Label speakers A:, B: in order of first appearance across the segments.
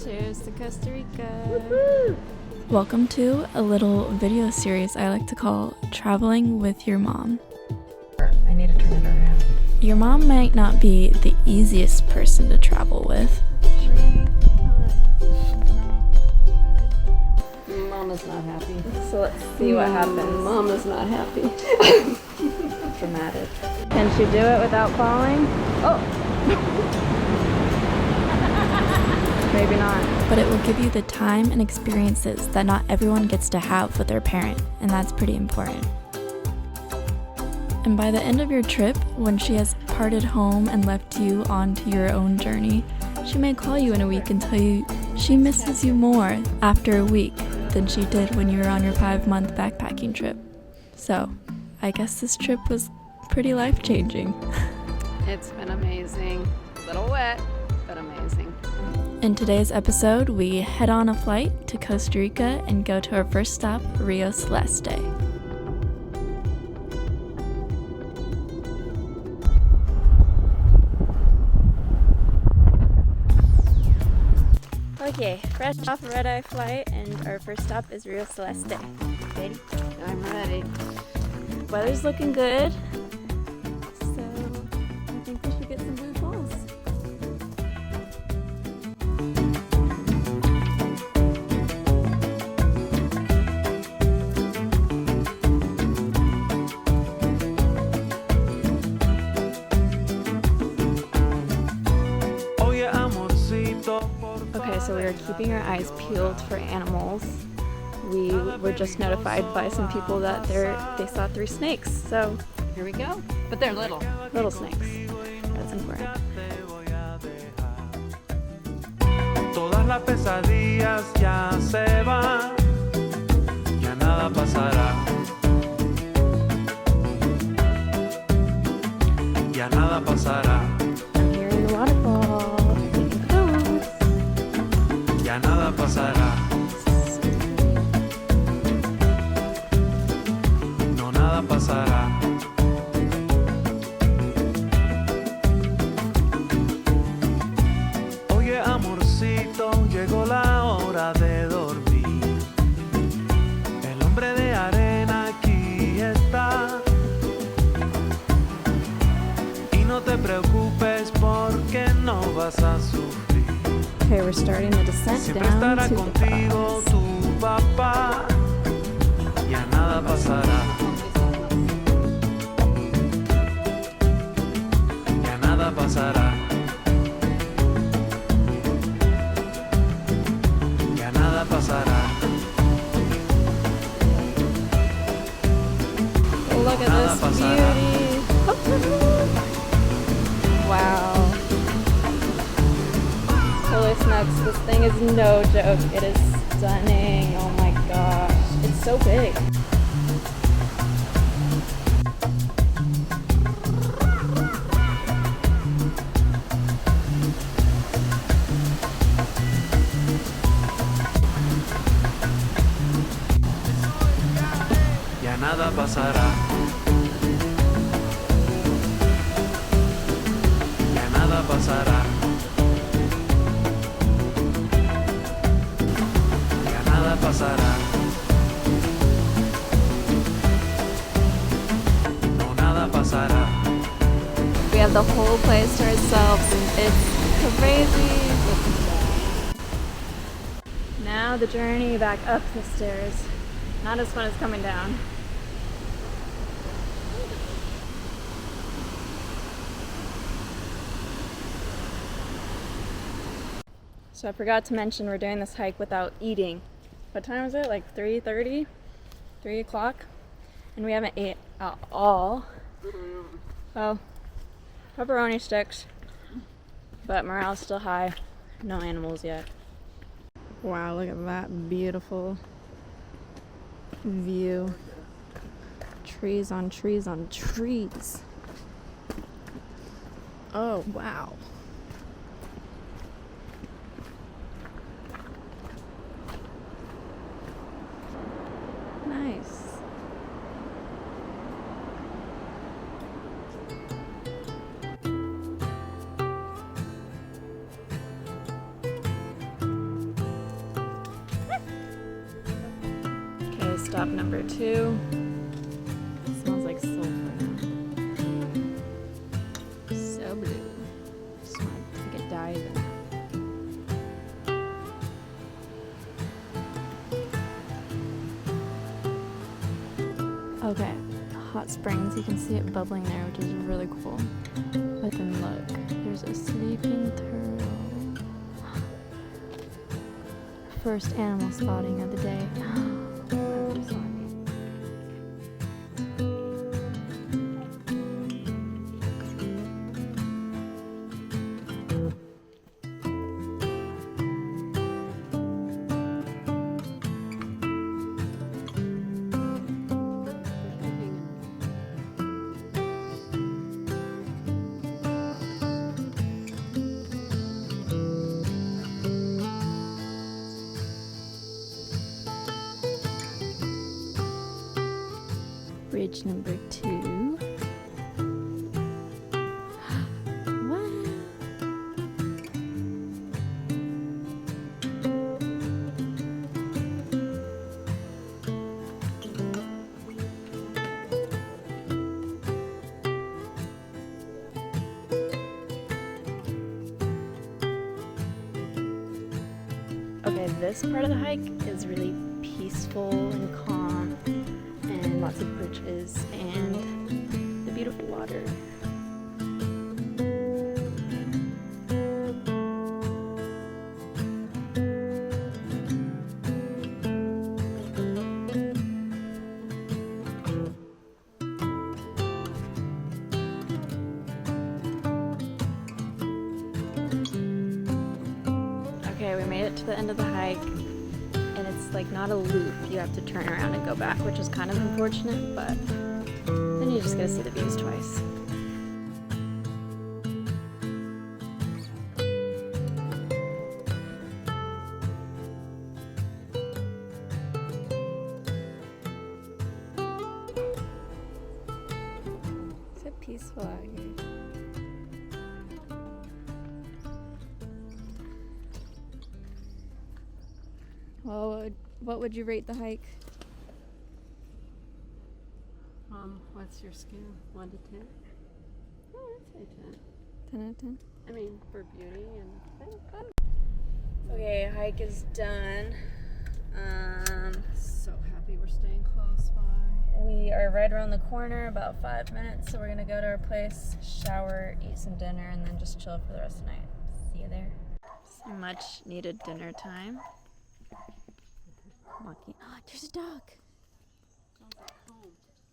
A: Cheers to Costa Rica. Woo-hoo! Welcome to a little video series I like to call Traveling with Your Mom.
B: I need to turn it around.
A: Your mom might not be the easiest person to travel with.
B: Mama's not happy.
A: So let's see what happens.
B: Mama's not happy.
A: Dramatic. Can she do it without falling? Oh! Maybe not. But it will give you the time and experiences that not everyone gets to have with their parent, and that's pretty important. And by the end of your trip, when she has parted home and left you onto your own journey, she may call you in a week and tell you she misses you more after a week than she did when you were on your 5-month backpacking trip. So, I guess this trip was pretty life-changing.
B: It's been amazing. A little wet, but amazing.
A: In today's episode, we head on a flight to Costa Rica and go to our first stop, Rio Celeste. Okay, fresh off a red-eye flight, and our first stop is Rio Celeste. Ready?
B: I'm ready.
A: Weather's looking good, so I think we should get some blue falls. Okay, so we are keeping our eyes peeled for animals. We were just notified by some people that they saw 3 snakes, so
B: Here we go. But they're little.
A: little snakes. That's important.
C: Todas las pesadillas ya se van, ya nada pasará, ya nada pasará,
A: I'm here in the waterfall, taking photos.
C: ya nada pasará, no nada pasará. Oye amorcito, llegó la hora de dormir. El hombre de arena aquí está. Y no te preocupes porque no vas a sufrir.
A: Okay, we're starting the descent
C: Siempre
A: down
C: estará
A: to the
C: contigo
A: falls.
C: tu papá. Ya nada pasará. Ya nada pasará. Ya nada pasará.
A: Look at
C: Nada
A: this
C: pasará.
A: beauty. Wow. Holy smokes, this thing is no joke. It is stunning. Oh my gosh. It's so big.
C: Ya nada pasará. Ya nada pasará. Ya nada pasará. No nada pasará.
A: We have the whole place to ourselves. It's crazy. Now the journey back up the stairs. Not as fun as coming down. So I forgot to mention we're doing this hike without eating. What time is it? Like 3:30? 3 o'clock? And we haven't ate at all. Well, pepperoni sticks, but morale's still high. No animals yet. Wow, look at that beautiful view. Trees on trees on trees. Oh, wow. Nice. stop number 2. It smells like sulfur now. So blue. Just want to take a dive in. Okay, hot springs. You can see it bubbling there, which is really cool. But then look, there's a sleeping turtle. First animal spotting of the day. Bridge number 2. Wow. Okay, this part of the hike is really peaceful and calm, and lots of bridges and the beautiful water. Okay, we made it to the end of the hike, and it's like not a loop. You have to turn around and go back, which is kind of unfortunate, but then you just get to see the views twice. It's so peaceful out here. Well, what would you rate the hike?
B: What's your scale? 1 to 10? Oh, I'd say 10.
A: 10 out of 10?
B: I mean, for beauty and fun.
A: Okay, hike is done.
B: So happy we're staying close by.
A: We are right around the corner, about 5 minutes, so we're gonna go to our place, shower, eat some dinner, and then just chill for the rest of the night. See you there. So much needed dinner time. Walking. Oh, there's a dog.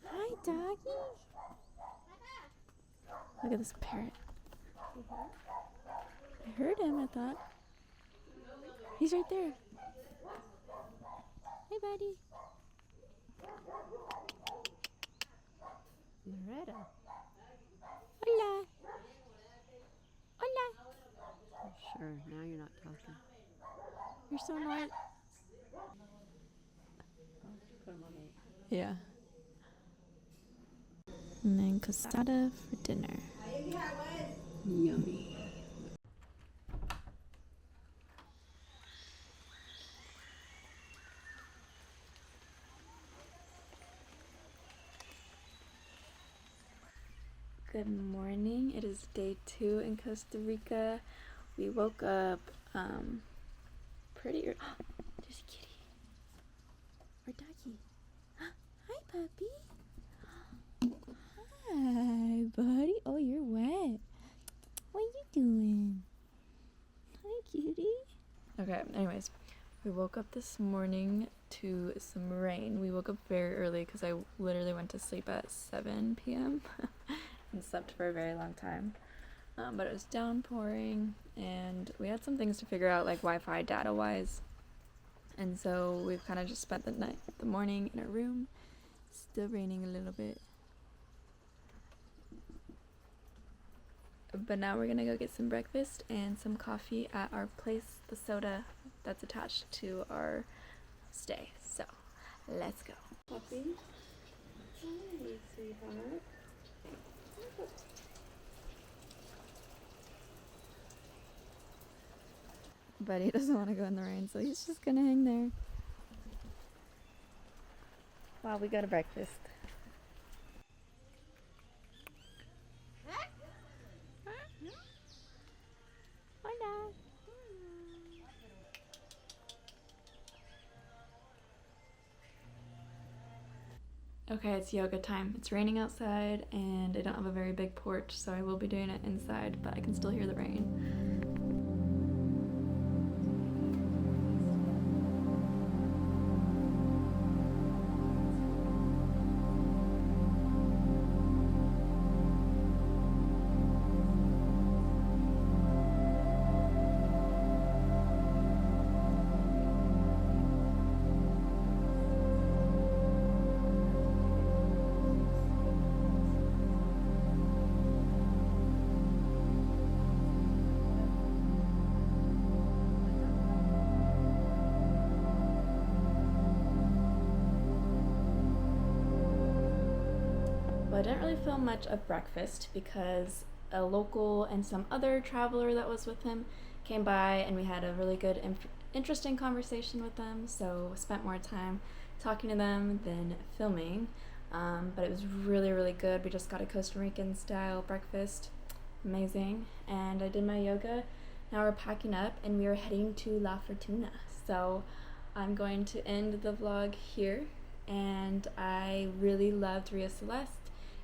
A: Hi, doggy. Look at this parrot. I heard him, I thought. He's right there. Hey, buddy.
B: Loretta.
A: Hola. Hola.
B: Sure, now you're not talking.
A: You're so annoying.
B: Put him on the...
A: Yeah. And then costada for dinner.
B: Yummy.
A: Good morning. It is day 2 in Costa Rica. We woke up pretty early. There's a kitty. Or doggy. Hi, puppy. Hi, buddy. Oh, you're wet. What you doing? Hi, cutie. Okay, anyways, we woke up this morning to some rain. We woke up very early because I literally went to sleep at 7 p.m. and slept for a very long time. But it was downpouring, and we had some things to figure out, like Wi-Fi data-wise. And so we've kind of just spent the morning in our room. Still raining a little bit. But now we're gonna go get some breakfast and some coffee at our place, the soda that's attached to our stay. So, let's go. Puppy. Hi, sweetheart. But he doesn't want to go in the rain, so he's just gonna hang there. while we go to breakfast. Hola. Okay, it's yoga time. It's raining outside and I don't have a very big porch, so I will be doing it inside, but I can still hear the rain. Well, I didn't really film much of breakfast because a local and some other traveler that was with him came by and we had a really good, interesting conversation with them, so spent more time talking to them than filming. But it was really, really good. We just got a Costa Rican style breakfast. Amazing. And I did my yoga. Now we're packing up and we are heading to La Fortuna. So I'm going to end the vlog here. And I really loved Rio Celeste.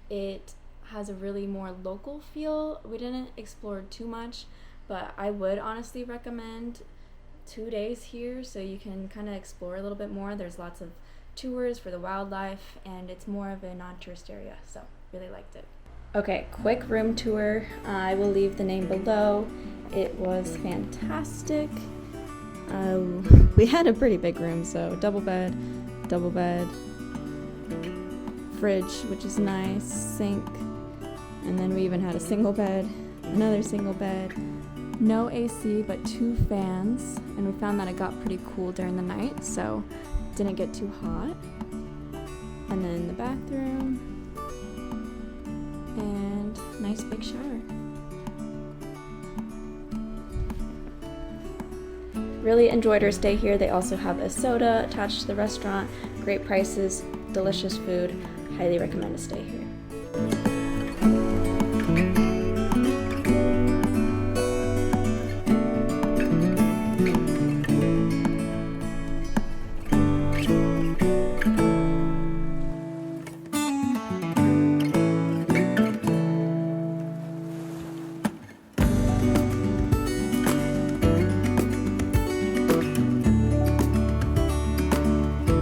A: It has a really more local feel. We didn't explore too much, but I would honestly recommend 2 days here so you can kind of explore a little bit more. There's lots of tours for the wildlife and it's more of a non-tourist area, so really liked it. Okay, quick room tour. I will leave the name below. It was fantastic. We had a pretty big room, so double bed, fridge, which is nice, sink, and then we even had a single bed, another single bed, no AC but 2 fans, and we found that it got pretty cool during the night, so it didn't get too hot. And then the bathroom, and nice big shower. Really enjoyed our stay here. They also have a soda attached to the restaurant, great prices, delicious food. Highly recommend to stay here.